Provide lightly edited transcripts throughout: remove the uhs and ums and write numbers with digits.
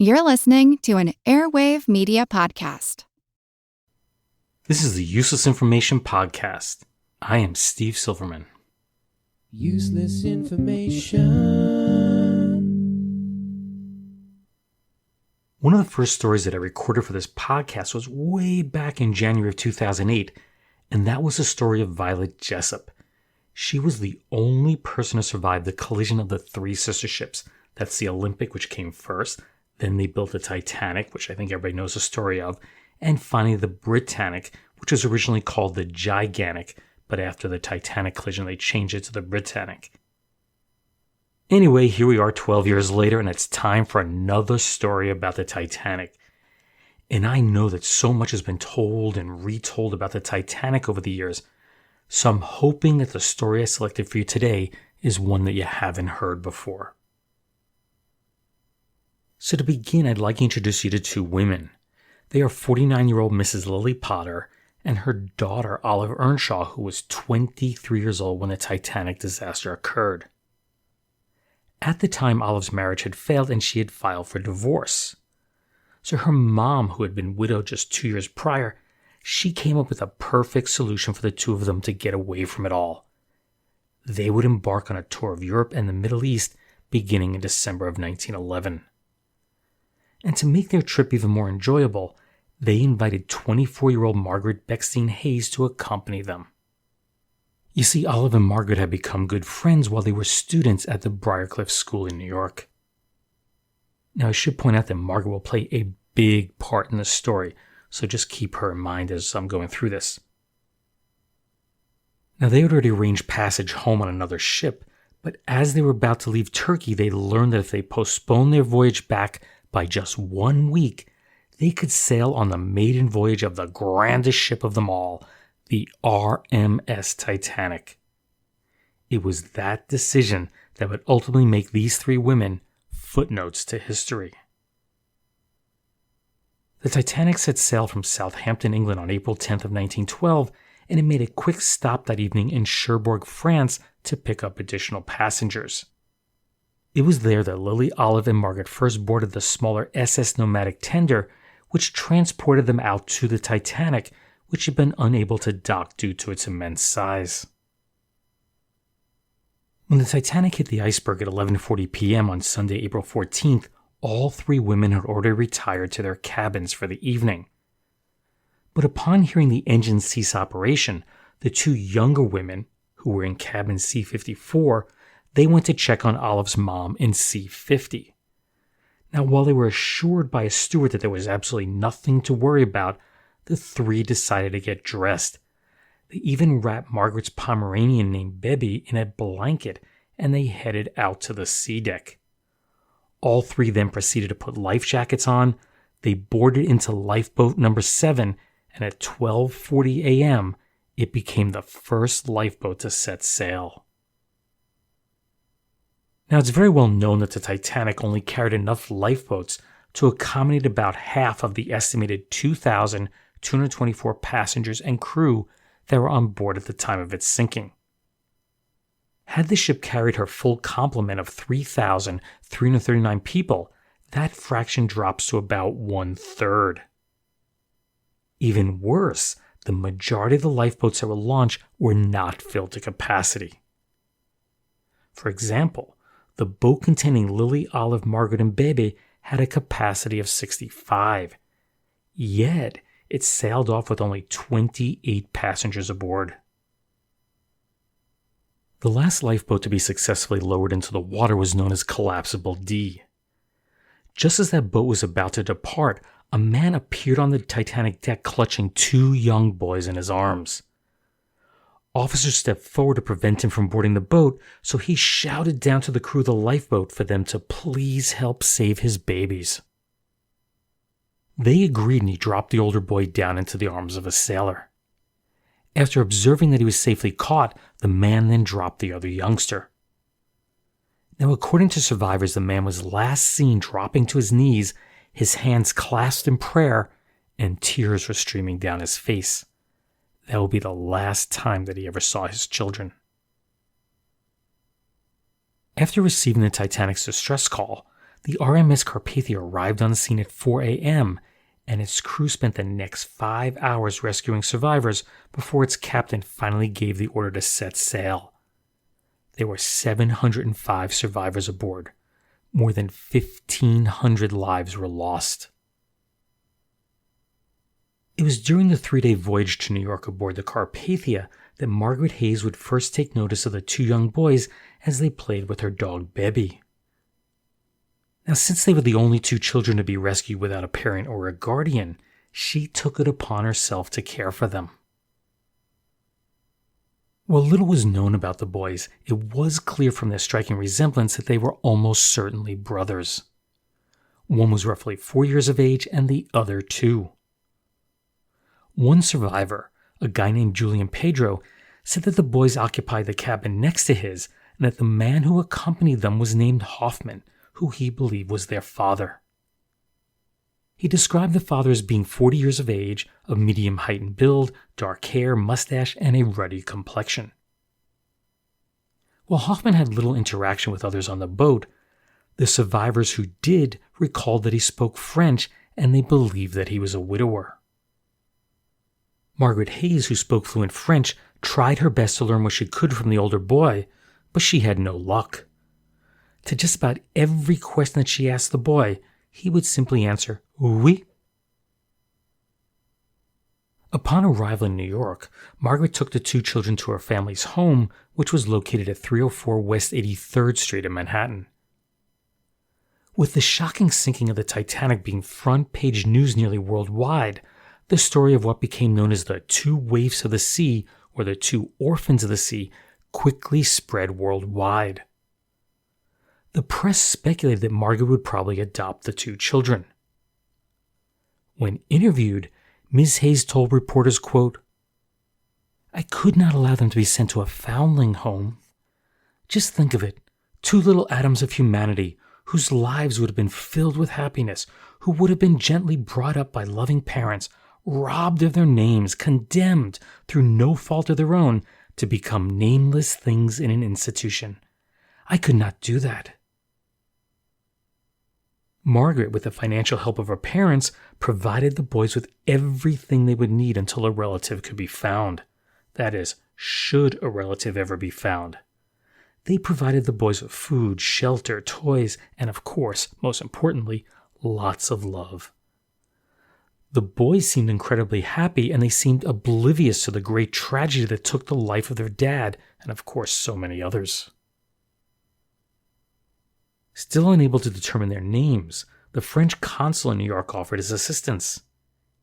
You're listening to an Airwave Media Podcast. This is the Useless Information Podcast. I am Steve Silverman. Useless information. One of the first stories that I recorded for this podcast was way back in January of 2008, and that was the story of Violet Jessup. She was the only person to survive the collision of the three sister ships. That's the Olympic, which came first. Then they built the Titanic, which I think everybody knows the story of. And finally the Britannic, which was originally called the Gigantic, but after the Titanic collision they changed it to the Britannic. Anyway, here we are 12 years later, and it's time for another story about the Titanic. And I know that so much has been told and retold about the Titanic over the years, so I'm hoping that the story I selected for you today is one that you haven't heard before. So to begin, I'd like to introduce you to two women. They are 49-year-old Mrs. Lily Potter and her daughter Olive Earnshaw, who was 23 years old when the Titanic disaster occurred. At the time, Olive's marriage had failed and she had filed for divorce. So her mom, who had been widowed just 2 years prior, she came up with a perfect solution for the two of them to get away from it all. They would embark on a tour of Europe and the Middle East beginning in December of 1911. And to make their trip even more enjoyable, they invited 24-year-old Margaret Bechstein Hayes to accompany them. You see, Olive and Margaret had become good friends while they were students at the Briarcliff School in New York. Now, I should point out that Margaret will play a big part in the story, so just keep her in mind as I'm going through this. Now, they had already arranged passage home on another ship, but as they were about to leave Turkey, they learned that if they postponed their voyage back by just 1 week, they could sail on the maiden voyage of the grandest ship of them all, the RMS Titanic. It was that decision that would ultimately make these three women footnotes to history. The Titanic set sail from Southampton, England on April 10th of 1912, and it made a quick stop that evening in Cherbourg, France to pick up additional passengers. It was there that Lily, Olive, and Margaret first boarded the smaller SS Nomadic tender, which transported them out to the Titanic, which had been unable to dock due to its immense size. When the Titanic hit the iceberg at 11:40 p.m. on Sunday, April 14th, all three women had already retired to their cabins for the evening. But upon hearing the engine cease operation, the two younger women, who were in cabin C-54, they went to check on Olive's mom in C-50. Now, while they were assured by a steward that there was absolutely nothing to worry about, the three decided to get dressed. They even wrapped Margaret's Pomeranian named Bebby in a blanket, and they headed out to the sea deck. All three then proceeded to put life jackets on. They boarded into lifeboat number 7, and at 12:40 a.m., it became the first lifeboat to set sail. Now, it's very well known that the Titanic only carried enough lifeboats to accommodate about half of the estimated 2,224 passengers and crew that were on board at the time of its sinking. Had the ship carried her full complement of 3,339 people, that fraction drops to about 1/3. Even worse, the majority of the lifeboats that were launched were not filled to capacity. For example, the boat containing Lily, Olive, Margaret, and Bebe had a capacity of 65. Yet, it sailed off with only 28 passengers aboard. The last lifeboat to be successfully lowered into the water was known as Collapsible D. Just as that boat was about to depart, a man appeared on the Titanic deck clutching two young boys in his arms. Officers stepped forward to prevent him from boarding the boat, so he shouted down to the crew of the lifeboat for them to please help save his babies. They agreed and he dropped the older boy down into the arms of a sailor. After observing that he was safely caught, the man then dropped the other youngster. Now, according to survivors, the man was last seen dropping to his knees, his hands clasped in prayer, and tears were streaming down his face. That would be the last time that he ever saw his children. After receiving the Titanic's distress call, the RMS Carpathia arrived on the scene at 4 a.m., and its crew spent the next 5 hours rescuing survivors before its captain finally gave the order to set sail. There were 705 survivors aboard. More than 1,500 lives were lost. It was during the 3-day voyage to New York aboard the Carpathia that Margaret Hayes would first take notice of the 2 young boys as they played with her dog Bebby. Now, since they were the only 2 children to be rescued without a parent or a guardian, she took it upon herself to care for them. While little was known about the boys, it was clear from their striking resemblance that they were almost certainly brothers. One was roughly 4 years of age and the other 2. One survivor, a guy named Julian Pedro, said that the boys occupied the cabin next to his and that the man who accompanied them was named Hoffman, who he believed was their father. He described the father as being 40 years of age, of medium height and build, dark hair, mustache, and a ruddy complexion. While Hoffman had little interaction with others on the boat, the survivors who did recalled that he spoke French and they believed that he was a widower. Margaret Hayes, who spoke fluent French, tried her best to learn what she could from the older boy, but she had no luck. To just about every question that she asked the boy, he would simply answer, "Oui." Upon arrival in New York, Margaret took the 2 children to her family's home, which was located at 304 West 83rd Street in Manhattan. With the shocking sinking of the Titanic being front-page news nearly worldwide, the story of what became known as the 2 waifs of the sea, or the 2 orphans of the sea, quickly spread worldwide. The press speculated that Margaret would probably adopt the 2 children. When interviewed, Ms. Hayes told reporters, quote, "I could not allow them to be sent to a foundling home. Just think of it, 2 little atoms of humanity whose lives would have been filled with happiness, who would have been gently brought up by loving parents, robbed of their names, condemned through no fault of their own to become nameless things in an institution. I could not do that." Margaret, with the financial help of her parents, provided the boys with everything they would need until a relative could be found. That is, should a relative ever be found. They provided the boys with food, shelter, toys, and of course, most importantly, lots of love. The boys seemed incredibly happy, and they seemed oblivious to the great tragedy that took the life of their dad, and of course so many others. Still unable to determine their names, the French consul in New York offered his assistance.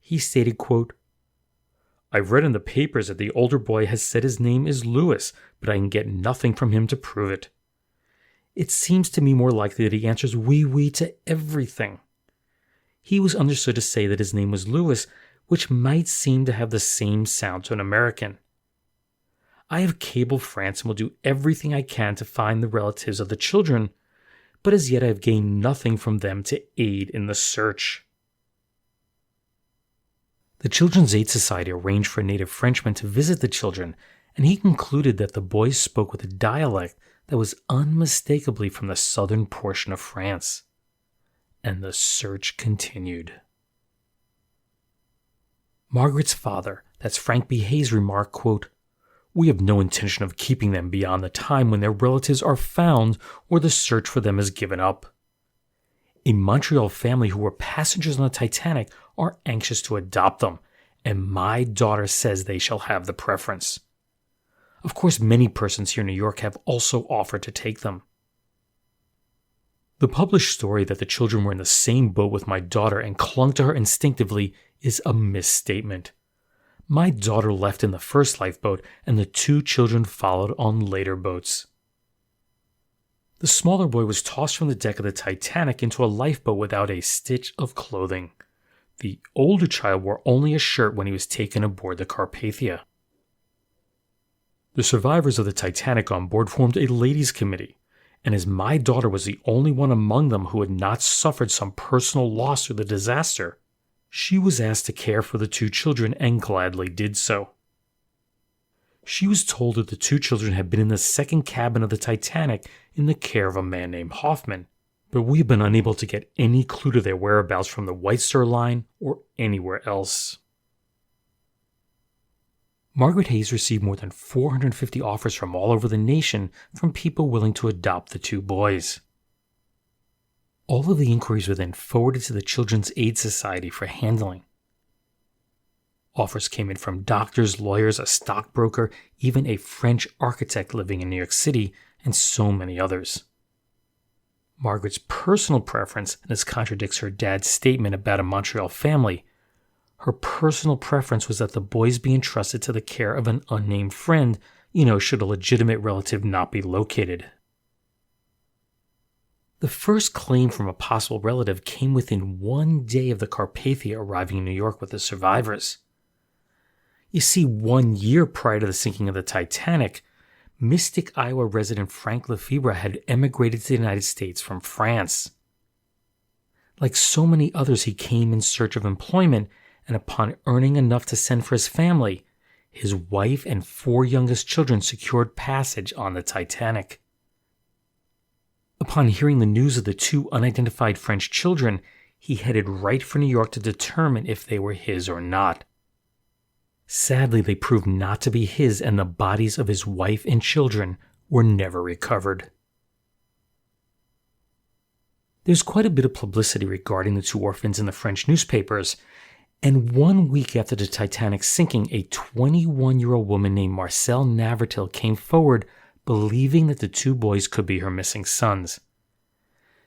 He stated, quote, "I've read in the papers that the older boy has said his name is Louis, but I can get nothing from him to prove it. It seems to me more likely that he answers oui, oui to everything. He was understood to say that his name was Louis, which might seem to have the same sound to an American. I have cabled France and will do everything I can to find the relatives of the children, but as yet I have gained nothing from them to aid in the search." The Children's Aid Society arranged for a native Frenchman to visit the children, and he concluded that the boys spoke with a dialect that was unmistakably from the southern portion of France. And the search continued. Margaret's father, that's Frank B. Hayes, remarked, quote, "We have no intention of keeping them beyond the time when their relatives are found or the search for them is given up. A Montreal family who were passengers on the Titanic are anxious to adopt them, and my daughter says they shall have the preference. Of course, many persons here in New York have also offered to take them. The published story that the children were in the same boat with my daughter and clung to her instinctively is a misstatement. My daughter left in the first lifeboat, and the 2 children followed on later boats. The smaller boy was tossed from the deck of the Titanic into a lifeboat without a stitch of clothing. The older child wore only a shirt when he was taken aboard the Carpathia. The survivors of the Titanic on board formed a ladies' committee, and as my daughter was the only one among them who had not suffered some personal loss through the disaster, she was asked to care for the 2 children and gladly did so. She was told that the 2 children had been in the second cabin of the Titanic in the care of a man named Hoffman. but we have been unable to get any clue to their whereabouts from the White Star Line or anywhere else. Margaret Hayes received more than 450 offers from all over the nation from people willing to adopt the two boys. All of the inquiries were then forwarded to the Children's Aid Society for handling. Offers came in from doctors, lawyers, a stockbroker, even a French architect living in New York City, and so many others. Margaret's personal preference, and this contradicts her dad's statement about a Montreal family, her personal preference was that the boys be entrusted to the care of an unnamed friend, should a legitimate relative not be located. The first claim from a possible relative came within 1 day of the Carpathia arriving in New York with the survivors. You see, 1 year prior to the sinking of the Titanic, Mystic, Iowa resident Frank Lefebvre had emigrated to the United States from France. Like so many others, he came in search of employment, and upon earning enough to send for his family, his wife and 4 youngest children secured passage on the Titanic. Upon hearing the news of the 2 unidentified French children, he headed right for New York to determine if they were his or not. Sadly, they proved not to be his, and the bodies of his wife and children were never recovered. There's quite a bit of publicity regarding the 2 orphans in the French newspapers, and 1 week after the Titanic's sinking, a 21-year-old woman named Marcelle Navratil came forward believing that the 2 boys could be her missing sons.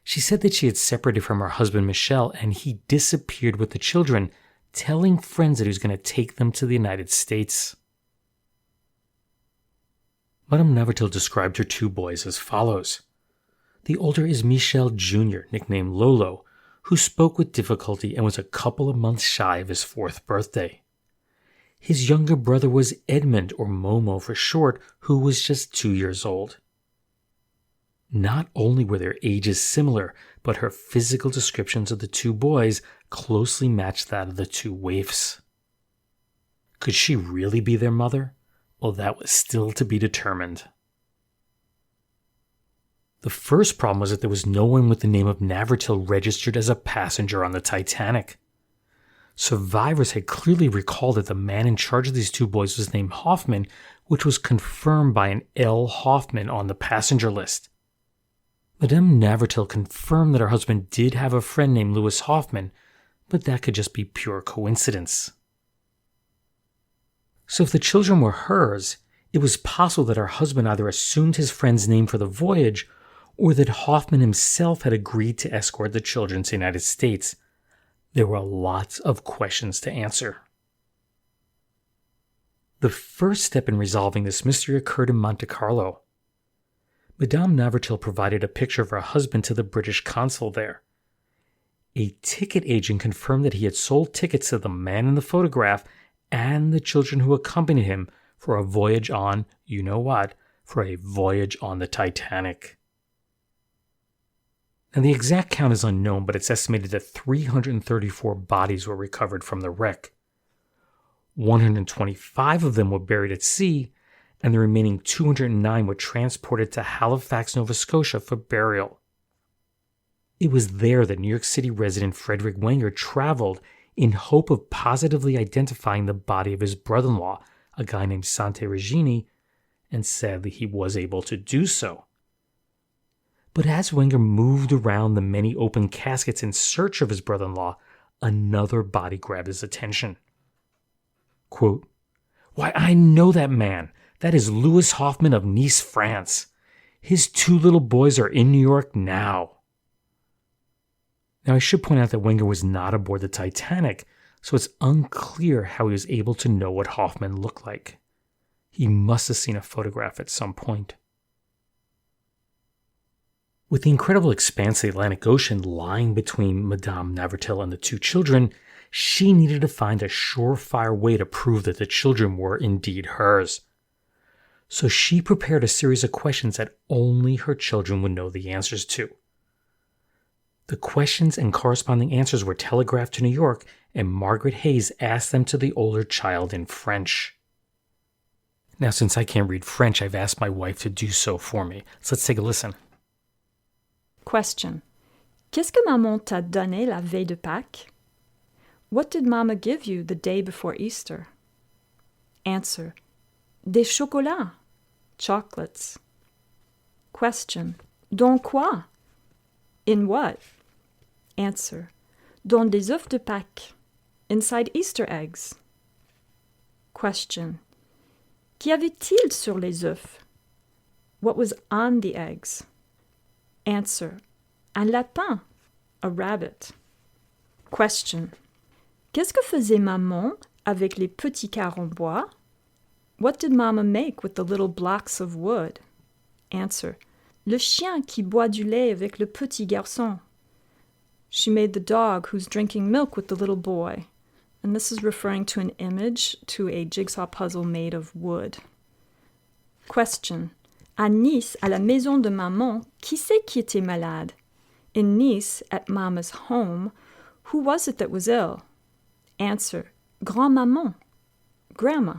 She said that she had separated from her husband Michel and he disappeared with the children, telling friends that he was going to take them to the United States. Madame Navratil described her 2 boys as follows. The older is Michel Jr., nicknamed Lolo, who spoke with difficulty and was a couple of months shy of his 4th birthday. His younger brother was Edmund, or Momo for short, who was just 2 years old. Not only were their ages similar, but her physical descriptions of the 2 boys closely matched that of the 2 waifs. Could she really be their mother? Well, that was still to be determined. The first problem was that there was no one with the name of Navratil registered as a passenger on the Titanic. Survivors had clearly recalled that the man in charge of these 2 boys was named Hoffman, which was confirmed by an L. Hoffman on the passenger list. Madame Navratil confirmed that her husband did have a friend named Louis Hoffman, but that could just be pure coincidence. So if the children were hers, it was possible that her husband either assumed his friend's name for the voyage, or that Hoffman himself had agreed to escort the children to the United States. There were lots of questions to answer. The first step in resolving this mystery occurred in Monte Carlo. Madame Navratil provided a picture of her husband to the British consul there. A ticket agent confirmed that he had sold tickets to the man in the photograph and the children who accompanied him for a voyage on, for a voyage on the Titanic. Now, the exact count is unknown, but it's estimated that 334 bodies were recovered from the wreck. 125 of them were buried at sea, and the remaining 209 were transported to Halifax, Nova Scotia for burial. It was there that New York City resident Frederick Wenger traveled in hope of positively identifying the body of his brother-in-law, a guy named Sante Regini, and sadly he was able to do so. But as Wenger moved around the many open caskets in search of his brother-in-law, another body grabbed his attention. Quote, "Why, I know that man. That is Louis Hoffman of Nice, France. His 2 little boys are in New York now." Now, I should point out that Wenger was not aboard the Titanic, so it's unclear how he was able to know what Hoffman looked like. He must have seen a photograph at some point. With the incredible expanse of the Atlantic Ocean lying between Madame Navratil and the 2 children, she needed to find a surefire way to prove that the children were indeed hers. So she prepared a series of questions that only her children would know the answers to. The questions and corresponding answers were telegraphed to New York, and Margaret Hayes asked them to the older child in French. Now, since I can't read French, I've asked my wife to do so for me. So let's take a listen. Question. Qu'est-ce que maman t'a donné la veille de Pâques? What did Mama give you the day before Easter? Answer. Des chocolats. Chocolates. Question. Dans quoi? In what? Answer. Dans des œufs de Pâques. Inside Easter eggs. Question. Qu'y avait-il sur les œufs? What was on the eggs? Answer. Un lapin. A rabbit. Question. Qu'est-ce que faisait maman avec les petits quarts en bois? What did Mama make with the little blocks of wood? Answer. Le chien qui boit du lait avec le petit garçon. She made the dog who's drinking milk with the little boy. And this is referring to an image to a jigsaw puzzle made of wood. Question. À Nice, à la maison de maman, qui c'est qui était malade? In Nice, at Mama's home, who was it that was ill? Answer. Grand-maman. Grandma.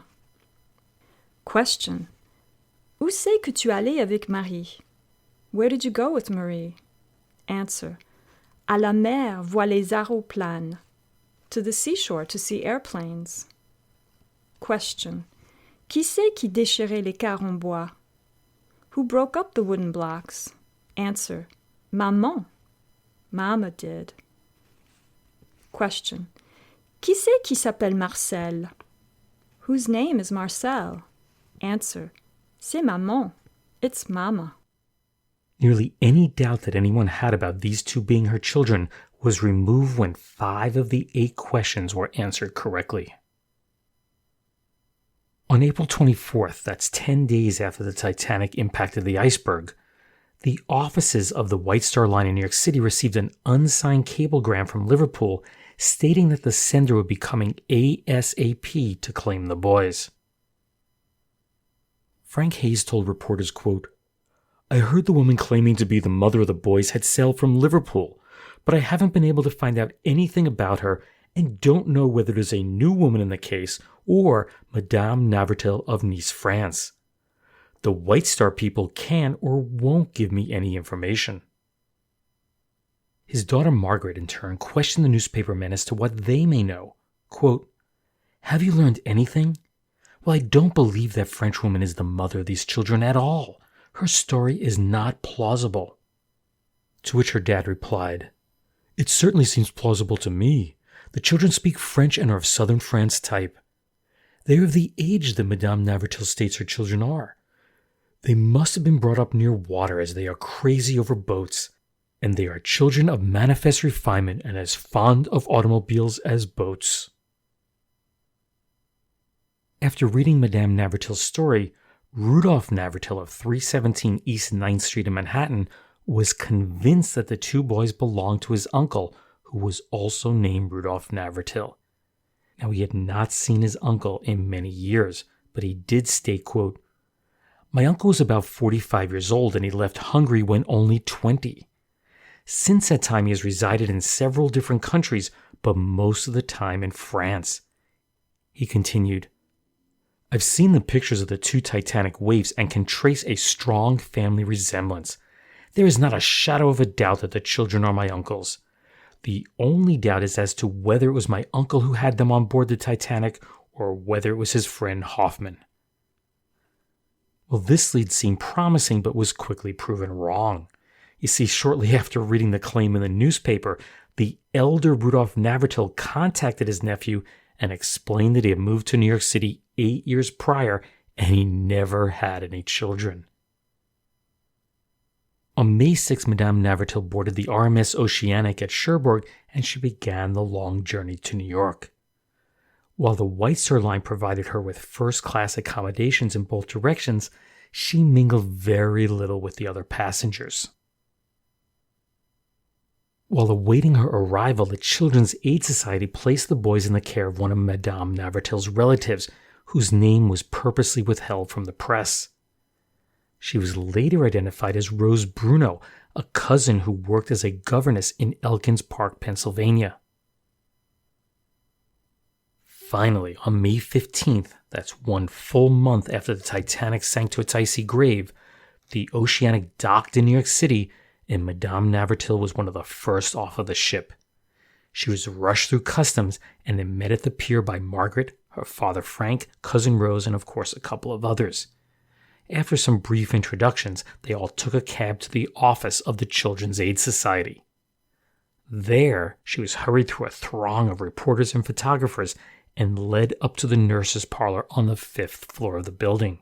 Question. Où c'est que tu allais avec Marie? Where did you go with Marie? Answer. À la mer voir les aéroplanes. To the seashore to see airplanes. Question. Qui c'est qui déchirait les quarts en bois? Who broke up the wooden blocks? Answer. Maman. Mama did. Question. Qui c'est qui s'appelle Marcel? Whose name is Marcel? Answer. C'est maman. It's Mama. Nearly any doubt that anyone had about these two being her children was removed when 5 of the 8 questions were answered correctly. On April 24th, that's 10 days after the Titanic impacted the iceberg, the offices of the White Star Line in New York City received an unsigned cablegram from Liverpool stating that the sender would be coming ASAP to claim the boys. Frank Hayes told reporters, quote, I heard the woman claiming to be the mother of the boys had sailed from Liverpool, but I haven't been able to find out anything about her and don't know whether there's a new woman in the case or Madame Navratil of Nice, France. The White Star people can or won't give me any information. His daughter Margaret, in turn, questioned the newspapermen as to what they may know. Quote, Have you learned anything? Well, I don't believe that Frenchwoman is the mother of these children at all. Her story is not plausible. To which her dad replied, It certainly seems plausible to me. The children speak French and are of southern France type. They are of the age that Madame Navratil states her children are. They must have been brought up near water as they are crazy over boats, and they are children of manifest refinement and as fond of automobiles as boats. After reading Madame Navratil's story, Rudolph Navratil of 317 East 9th Street in Manhattan was convinced that the 2 boys belonged to his uncle, who was also named Rudolph Navratil. Now, he had not seen his uncle in many years, but he did state, quote, My uncle was about 45 years old and he left Hungary when only 20. Since that time, he has resided in several different countries, but most of the time in France. He continued, I've seen the pictures of the 2 Titanic waifs and can trace a strong family resemblance. There is not a shadow of a doubt that the children are my uncle's. The only doubt is as to whether it was my uncle who had them on board the Titanic or whether it was his friend Hoffman. Well, this lead seemed promising but was quickly proven wrong. You see, shortly after reading the claim in the newspaper, the elder Rudolph Navratil contacted his nephew and explained that he had moved to New York City 8 years prior and he never had any children. On May 6, Madame Navratil boarded the RMS Oceanic at Cherbourg and she began the long journey to New York. While the White Star Line provided her with first-class accommodations in both directions, she mingled very little with the other passengers. While awaiting her arrival, the Children's Aid Society placed the boys in the care of one of Madame Navratil's relatives, whose name was purposely withheld from the press. She was later identified as Rose Bruno, a cousin who worked as a governess in Elkins Park, Pennsylvania. Finally, on May 15th, that's 1 full month after the Titanic sank to its icy grave, the Oceanic docked in New York City and Madame Navratil was one of the first off of the ship. She was rushed through customs and then met at the pier by Margaret, her father Frank, cousin Rose, and of course a couple of others. After some brief introductions, they all took a cab to the office of the Children's Aid Society. There, she was hurried through a throng of reporters and photographers and led up to the nurse's parlor on the 5th floor of the building.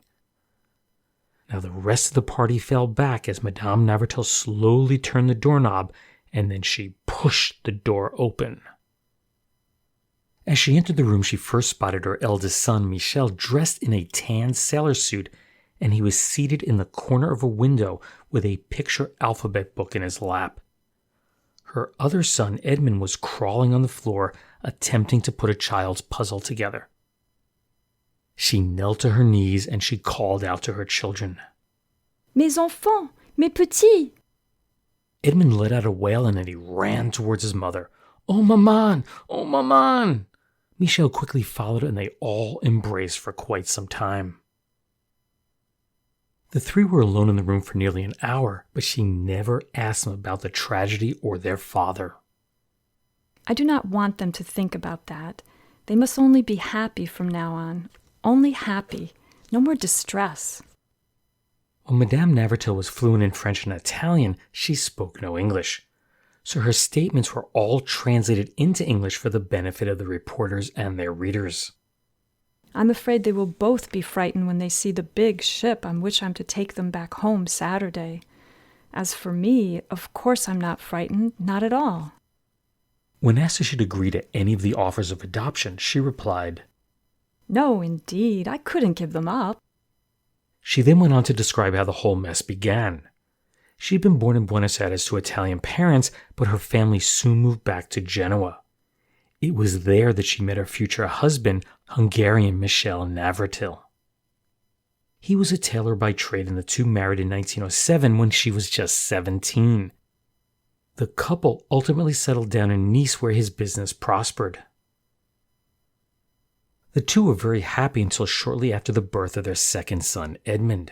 Now the rest of the party fell back as Madame Navratil slowly turned the doorknob, and then she pushed the door open. As she entered the room, she first spotted her eldest son, Michel, dressed in a tan sailor suit, and he was seated in the corner of a window with a picture alphabet book in his lap. Her other son, Edmund, was crawling on the floor, attempting to put a child's puzzle together. She knelt to her knees and she called out to her children. Mes enfants, mes petits! Edmund let out a wail and then he ran towards his mother. Oh, maman! Oh, maman! Michel quickly followed and they all embraced for quite some time. The three were alone in the room for nearly an hour, but she never asked them about the tragedy or their father. I do not want them to think about that. They must only be happy from now on. Only happy. No more distress. While Madame Navratil was fluent in French and Italian, she spoke no English. So her statements were all translated into English for the benefit of the reporters and their readers. I'm afraid they will both be frightened when they see the big ship on which I'm to take them back home Saturday. As for me, of course I'm not frightened, not at all. When asked if she'd agree to any of the offers of adoption, she replied, No, indeed, I couldn't give them up. She then went on to describe how the whole mess began. She'd been born in Buenos Aires to Italian parents, but her family soon moved back to Genoa. It was there that she met her future husband, Hungarian Michel Navratil. He was a tailor by trade and the two married in 1907 when she was just 17. The couple ultimately settled down in Nice where his business prospered. The two were very happy until shortly after the birth of their second son, Edmund.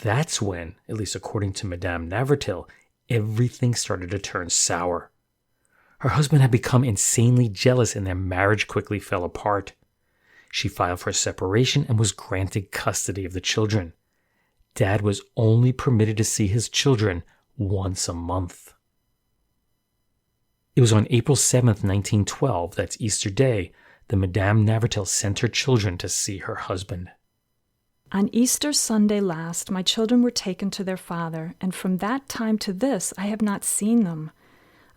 That's when, at least according to Madame Navratil, everything started to turn sour. Her husband had become insanely jealous and their marriage quickly fell apart. She filed for separation and was granted custody of the children. Dad was only permitted to see his children once a month. It was on April 7th, 1912, that's Easter Day, that Madame Navratil sent her children to see her husband. On Easter Sunday last, my children were taken to their father, and from that time to this I have not seen them.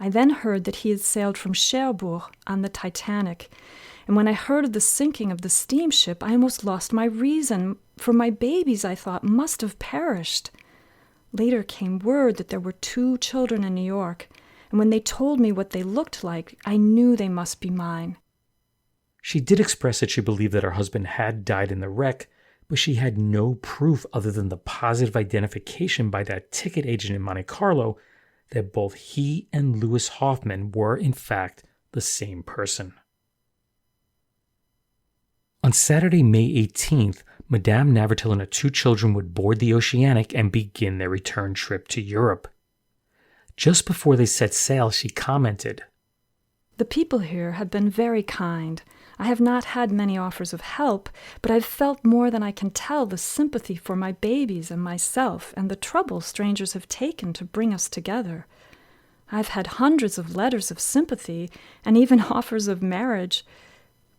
I then heard that he had sailed from Cherbourg on the Titanic, and when I heard of the sinking of the steamship, I almost lost my reason, for my babies, I thought, must have perished. Later came word that there were 2 children in New York, and when they told me what they looked like, I knew they must be mine. She did express that she believed that her husband had died in the wreck, but she had no proof other than the positive identification by that ticket agent in Monte Carlo that both he and Louis Hoffman were, in fact, the same person. On Saturday, May 18th, Madame Navratil and her 2 children would board the Oceanic and begin their return trip to Europe. Just before they set sail, she commented, The people here have been very kind. I have not had many offers of help, but I've felt more than I can tell the sympathy for my babies and myself and the trouble strangers have taken to bring us together. I've had hundreds of letters of sympathy and even offers of marriage.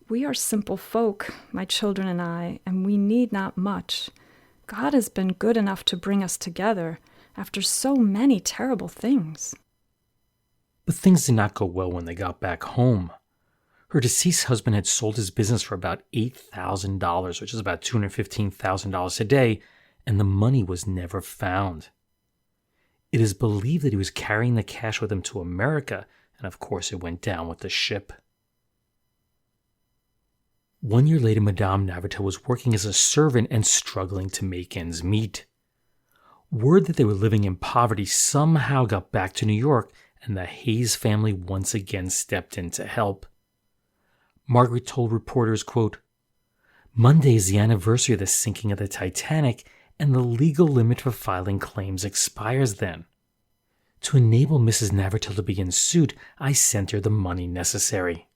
We are simple folk, my children and I, and we need not much. God has been good enough to bring us together after so many terrible things. But things did not go well when they got back home. Her deceased husband had sold his business for about $8,000, which is about $215,000 today, and the money was never found. It is believed that he was carrying the cash with him to America, and of course it went down with the ship. 1 year later, Madame Navratil was working as a servant and struggling to make ends meet. Word that they were living in poverty somehow got back to New York, and the Hayes family once again stepped in to help. Margaret told reporters, quote, Monday is the anniversary of the sinking of the Titanic, and the legal limit for filing claims expires then. To enable Mrs. Navratil to begin suit, I sent her the money necessary.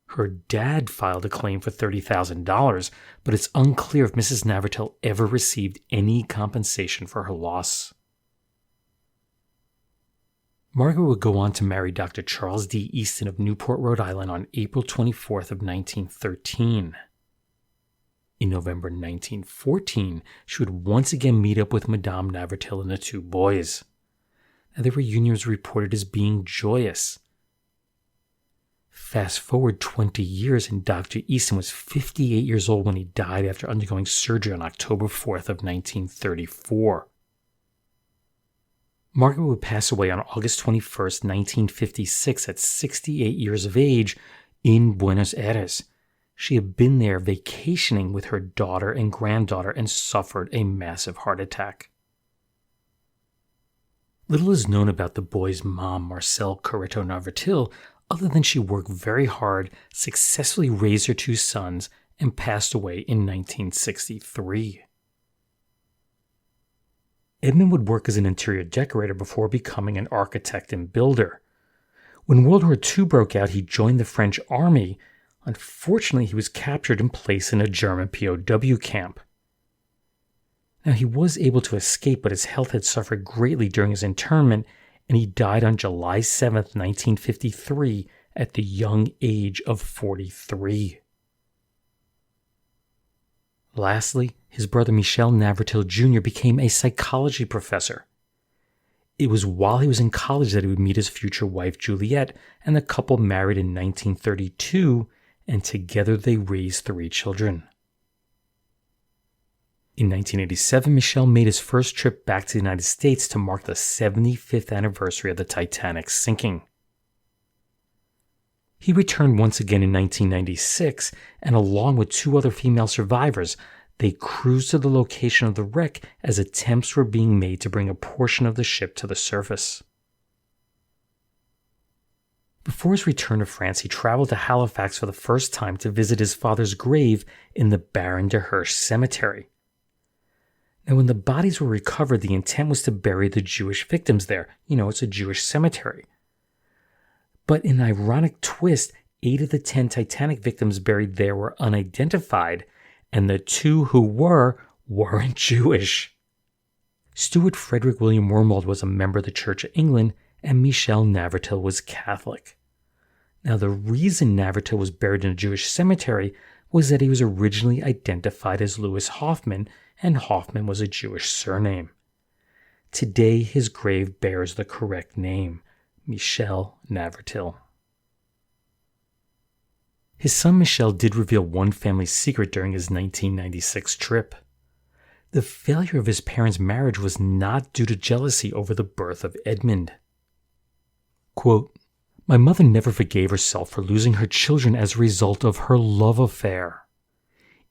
Her dad filed a claim for $30,000, but it's unclear if Mrs. Navratil ever received any compensation for her loss. Margaret would go on to marry Dr. Charles D. Easton of Newport, Rhode Island on April 24th of 1913. In November 1914, she would once again meet up with Madame Navratil and the two boys. Now, their reunion was reported as being joyous. Fast forward 20 years, and Dr. Easton was 58 years old when he died after undergoing surgery on October 4th of 1934. Margaret would pass away on August 21st, 1956 at 68 years of age in Buenos Aires. She had been there vacationing with her daughter and granddaughter and suffered a massive heart attack. Little is known about the boys' mom, Marcelle Corretto Navratil, other than she worked very hard, successfully raised her two sons, and passed away in 1963. Edmund would work as an interior decorator before becoming an architect and builder. When World War II broke out, he joined the French army. Unfortunately, he was captured and placed in a German POW camp. Now, he was able to escape, but his health had suffered greatly during his internment, and he died on July 7, 1953, at the young age of 43. Lastly, his brother Michel Navratil Jr. became a psychology professor. It was while he was in college that he would meet his future wife Juliette, and the couple married in 1932, and together they raised 3 children. In 1987, Michel made his first trip back to the United States to mark the 75th anniversary of the Titanic's sinking. He returned once again in 1996, and along with 2 other female survivors, they cruised to the location of the wreck as attempts were being made to bring a portion of the ship to the surface. Before his return to France, he traveled to Halifax for the first time to visit his father's grave in the Baron de Hirsch Cemetery. Now, when the bodies were recovered, the intent was to bury the Jewish victims there. It's a Jewish cemetery. But in an ironic twist, 8 of the 10 Titanic victims buried there were unidentified, and the 2 who weren't Jewish. Stewart Frederick William Wormald was a member of the Church of England, and Michel Navratil was Catholic. Now, the reason Navratil was buried in a Jewish cemetery was that he was originally identified as Louis Hoffman, and Hoffman was a Jewish surname. Today, his grave bears the correct name, Michel Navratil. His son Michel did reveal one family secret during his 1996 trip. The failure of his parents' marriage was not due to jealousy over the birth of Edmund. Quote, "My mother never forgave herself for losing her children as a result of her love affair.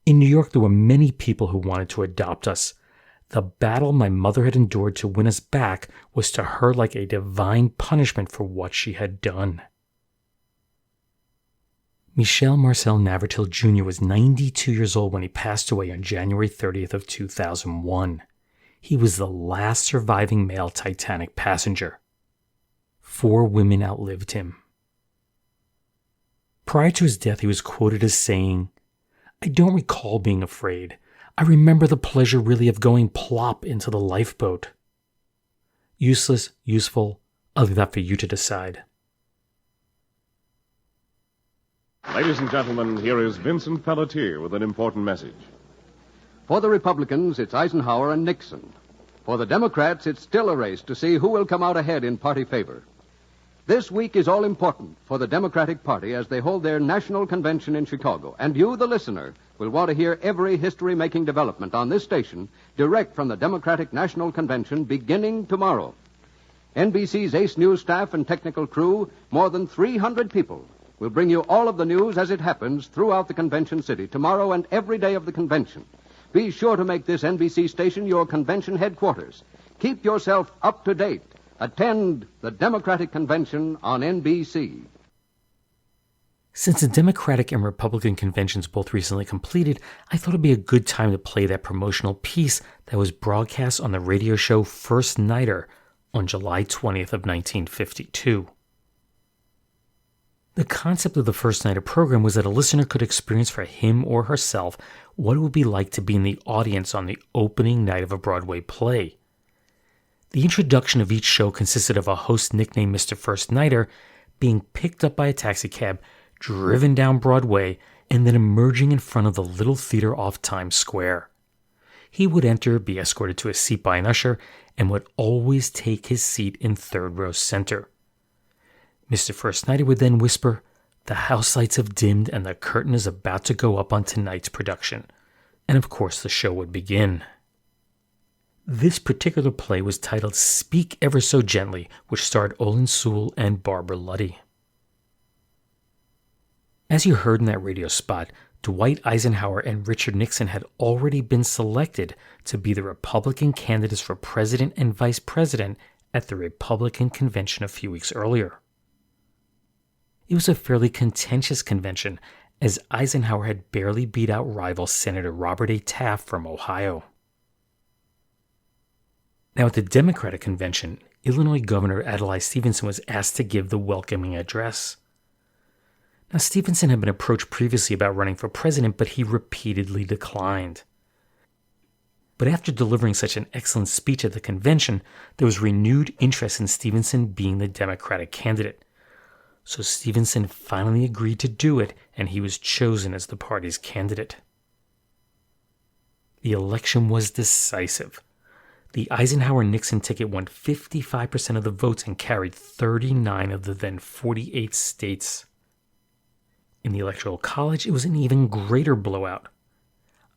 In New York, there were many people who wanted to adopt us. The battle my mother had endured to win us back was to her like a divine punishment for what she had done." Michel Marcel Navratil Jr. was 92 years old when he passed away on January 30th of 2001. He was the last surviving male Titanic passenger. 4 women outlived him. Prior to his death, he was quoted as saying, "I don't recall being afraid. I remember the pleasure really of going plop into the lifeboat." Useless, useful, I'll leave that for you to decide. Ladies and gentlemen, here is Vincent Pelletier with an important message. For the Republicans, it's Eisenhower and Nixon. For the Democrats, it's still a race to see who will come out ahead in party favor. This week is all important for the Democratic Party as they hold their national convention in Chicago. And you, the listener, will want to hear every history-making development on this station direct from the Democratic National Convention beginning tomorrow. NBC's Ace News staff and technical crew, more than 300 people, will bring you all of the news as it happens throughout the convention city tomorrow and every day of the convention. Be sure to make this NBC station your convention headquarters. Keep yourself up to date. Attend the Democratic Convention on NBC. Since the Democratic and Republican conventions both recently completed, I thought it'd be a good time to play that promotional piece that was broadcast on the radio show First Nighter on July 20th of 1952. The concept of the first night of program was that a listener could experience for him or herself what it would be like to be in the audience on the opening night of a Broadway play. The introduction of each show consisted of a host nicknamed Mr. First Nighter being picked up by a taxicab, driven down Broadway, and then emerging in front of the little theater off Times Square. He would enter, be escorted to a seat by an usher, and would always take his seat in third row center. Mr. First Nighter would then whisper, "The house lights have dimmed and the curtain is about to go up on tonight's production." And of course the show would begin. This particular play was titled Speak Ever So Gently, which starred Olin Sewell and Barbara Luddy. As you heard in that radio spot, Dwight Eisenhower and Richard Nixon had already been selected to be the Republican candidates for president and vice president at the Republican convention a few weeks earlier. It was a fairly contentious convention, as Eisenhower had barely beat out rival Senator Robert A. Taft from Ohio. Now, at the Democratic convention, Illinois Governor Adlai Stevenson was asked to give the welcoming address. Now, Stevenson had been approached previously about running for president, but he repeatedly declined. But after delivering such an excellent speech at the convention, there was renewed interest in Stevenson being the Democratic candidate. So Stevenson finally agreed to do it, and he was chosen as the party's candidate. The election was decisive. The Eisenhower-Nixon ticket won 55% of the votes and carried 39 of the then 48 states. In the Electoral College, it was an even greater blowout.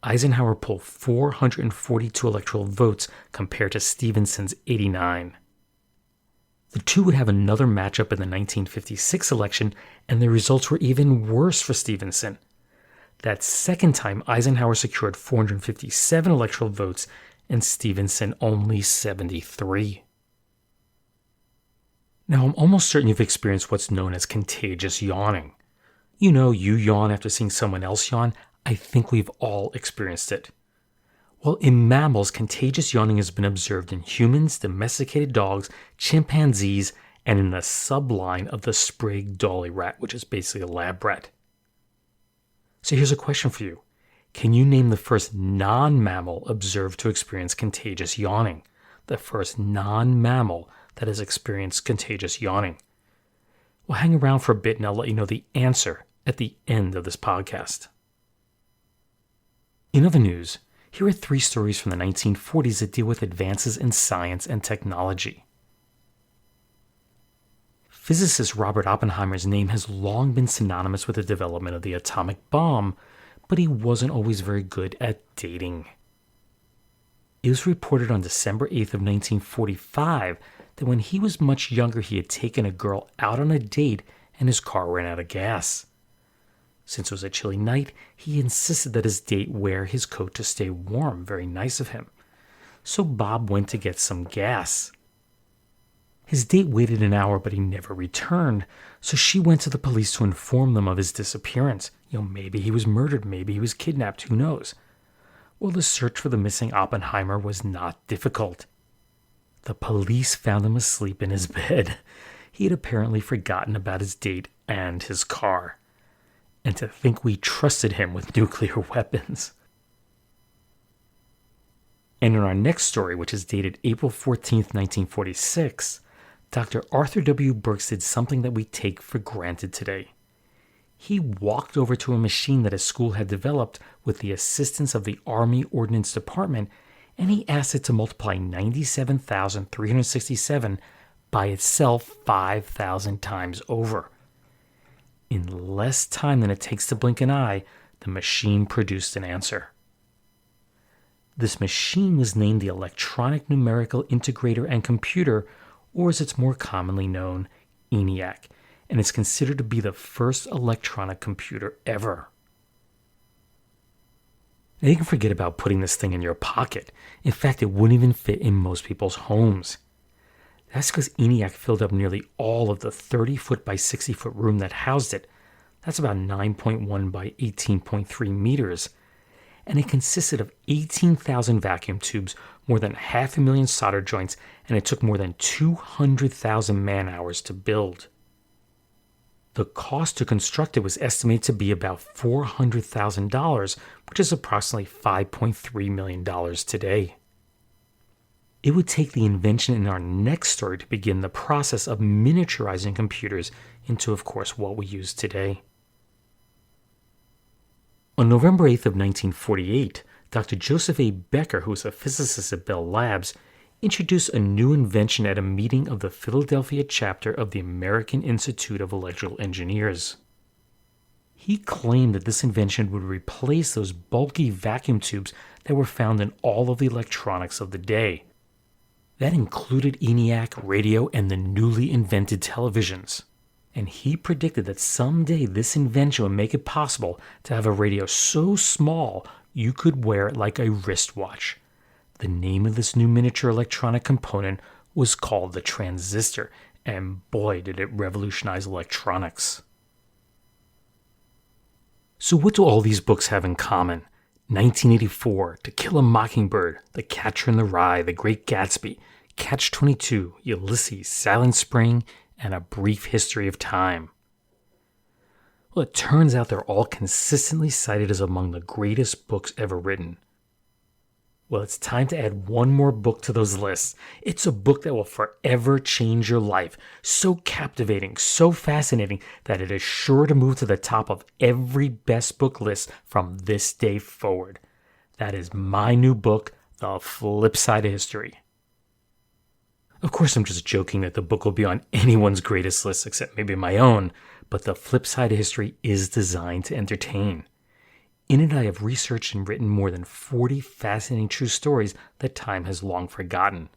Eisenhower pulled 442 electoral votes compared to Stevenson's 89. The two would have another matchup in the 1956 election, and the results were even worse for Stevenson. That second time, Eisenhower secured 457 electoral votes and Stevenson only 73. Now, I'm almost certain you've experienced what's known as contagious yawning. You know, you yawn after seeing someone else yawn. I think we've all experienced it. Well, in mammals, contagious yawning has been observed in humans, domesticated dogs, chimpanzees, and in the subline of the Sprague Dawley rat, which is basically a lab rat. So here's a question for you. Can you name the first non-mammal observed to experience contagious yawning? The first non-mammal that has experienced contagious yawning? Well, hang around for a bit and I'll let you know the answer at the end of this podcast. In other news, here are 3 stories from the 1940s that deal with advances in science and technology. Physicist Robert Oppenheimer's name has long been synonymous with the development of the atomic bomb, but he wasn't always very good at dating. It was reported on December 8th of 1945 that when he was much younger he had taken a girl out on a date and his car ran out of gas. Since it was a chilly night, he insisted that his date wear his coat to stay warm. Very nice of him. So Bob went to get some gas. His date waited an hour, but he never returned, so she went to the police to inform them of his disappearance. Maybe he was murdered, maybe he was kidnapped, who knows? Well, the search for the missing Oppenheimer was not difficult. The police found him asleep in his bed. He had apparently forgotten about his date and his car. And to think we trusted him with nuclear weapons. And in our next story, which is dated April 14th, 1946, Dr. Arthur W. Burks did something that we take for granted today. He walked over to a machine that his school had developed with the assistance of the Army Ordnance Department, and he asked it to multiply 97,367 by itself 5,000 times over. In less time than it takes to blink an eye, the machine produced an answer. This machine was named the Electronic Numerical Integrator and Computer, or as it's more commonly known, ENIAC, and is considered to be the first electronic computer ever. Now, you can forget about putting this thing in your pocket. In fact, it wouldn't even fit in most people's homes. That's because ENIAC filled up nearly all of the 30-foot by 60-foot room that housed it. That's about 9.1 by 18.3 meters. and it consisted of 18,000 vacuum tubes, more than 500,000 solder joints, and it took more than 200,000 man-hours to build. The cost to construct it was estimated to be about $400,000, which is approximately $5.3 million today. It would take the invention in our next story to begin the process of miniaturizing computers into, of course, what we use today. On November 8th of 1948, Dr. Joseph A. Becker, who was a physicist at Bell Labs, introduced a new invention at a meeting of the Philadelphia chapter of the American Institute of Electrical Engineers. He claimed that this invention would replace those bulky vacuum tubes that were found in all of the electronics of the day. That included ENIAC, radio, and the newly invented televisions. And he predicted that someday this invention would make it possible to have a radio so small you could wear it like a wristwatch. The name of this new miniature electronic component was called the transistor, and boy did it revolutionize electronics. So what do all these books have in common? 1984, To Kill a Mockingbird, The Catcher in the Rye, The Great Gatsby, Catch-22, Ulysses, Silent Spring, and A Brief History of Time. Well, it turns out they're all consistently cited as among the greatest books ever written. Well, it's time to add one more book to those lists. It's a book that will forever change your life. So captivating, so fascinating, that it is sure to move to the top of every best book list from this day forward. That is my new book, The Flip Side of History. Of course, I'm just joking that the book will be on anyone's greatest list except maybe my own, but The Flip Side of History is designed to entertain. In it, I have researched and written more than 40 fascinating true stories that time has long forgotten.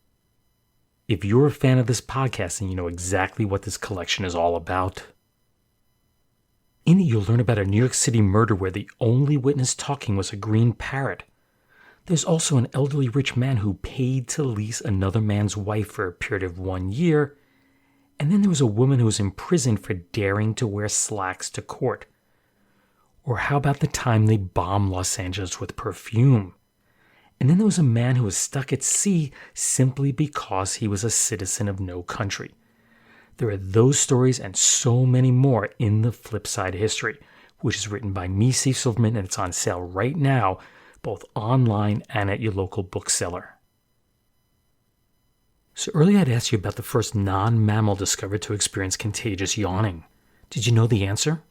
If you're a fan of this podcast, then you know exactly what this collection is all about. In it, you'll learn about a New York City murder where the only witness talking was a green parrot. There's also an elderly rich man who paid to lease another man's wife for a period of 1 year. And then there was a woman who was imprisoned for daring to wear slacks to court. Or how about the time they bombed Los Angeles with perfume? And then there was a man who was stuck at sea simply because he was a citizen of no country. There are those stories and so many more in The Flip Side of History, which is written by me, Steve Silverman, and it's on sale right now, both online and at your local bookseller. So earlier I'd asked you about the first non-mammal discovered to experience contagious yawning. Did you know the answer?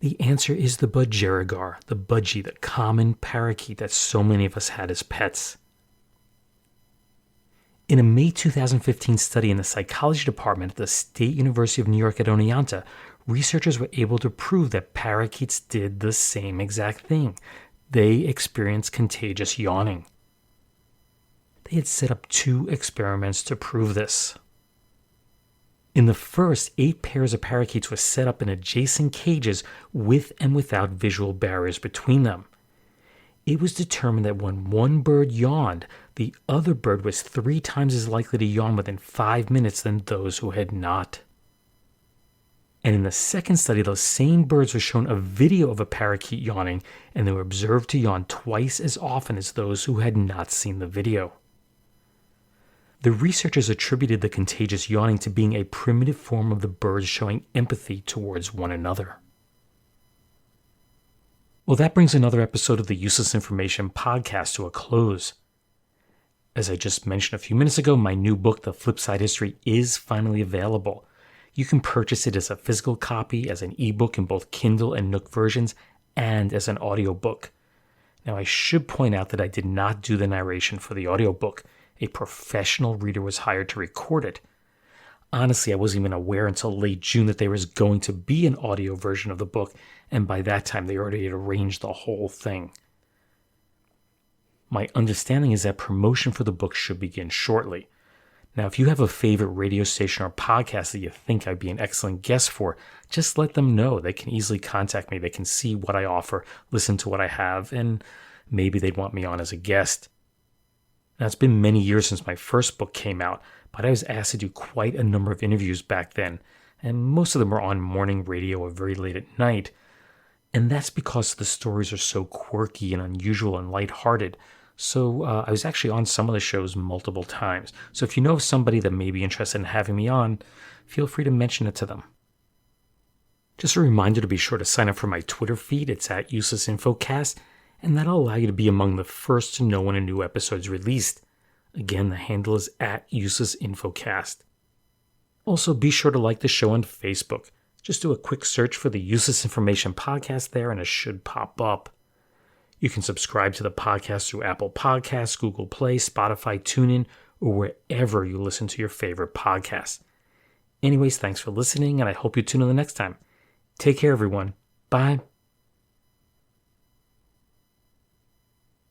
The answer is the budgerigar, the budgie, the common parakeet that so many of us had as pets. In a May 2015 study in the psychology department at the State University of New York at Oneonta, researchers were able to prove that parakeets did the same exact thing. They experienced contagious yawning. They had set up 2 experiments to prove this. In the first, 8 pairs of parakeets were set up in adjacent cages with and without visual barriers between them. It was determined that when one bird yawned, the other bird was 3 times as likely to yawn within 5 minutes than those who had not. And in the second study, those same birds were shown a video of a parakeet yawning, and they were observed to yawn twice as often as those who had not seen the video. The researchers attributed the contagious yawning to being a primitive form of the birds showing empathy towards one another. Well, that brings another episode of the Useless Information podcast to a close. As I just mentioned a few minutes ago, my new book, The Flip Side History, is finally available. You can purchase it as a physical copy, as an ebook in both Kindle and Nook versions, and as an audiobook. Now, I should point out that I did not do the narration for the audiobook. A professional reader was hired to record it. Honestly, I wasn't even aware until late June that there was going to be an audio version of the book, and by that time they already had arranged the whole thing. My understanding is that promotion for the book should begin shortly. Now, if you have a favorite radio station or podcast that you think I'd be an excellent guest for, just let them know. They can easily contact me. They can see what I offer, listen to what I have, and maybe they'd want me on as a guest. Now, it's been many years since my first book came out, but I was asked to do quite a number of interviews back then, and most of them were on morning radio or very late at night. And that's because the stories are so quirky and unusual and lighthearted. So I was actually on some of the shows multiple times. So if you know somebody that may be interested in having me on, feel free to mention it to them. Just a reminder to be sure to sign up for my Twitter feed. It's at UselessInfoCast, and that'll allow you to be among the first to know when a new episode is released. Again, the handle is at UselessInfoCast. Also, be sure to like the show on Facebook. Just do a quick search for the Useless Information Podcast there, and it should pop up. You can subscribe to the podcast through Apple Podcasts, Google Play, Spotify, TuneIn, or wherever you listen to your favorite podcasts. Anyways, thanks for listening, and I hope you tune in the next time. Take care, everyone. Bye.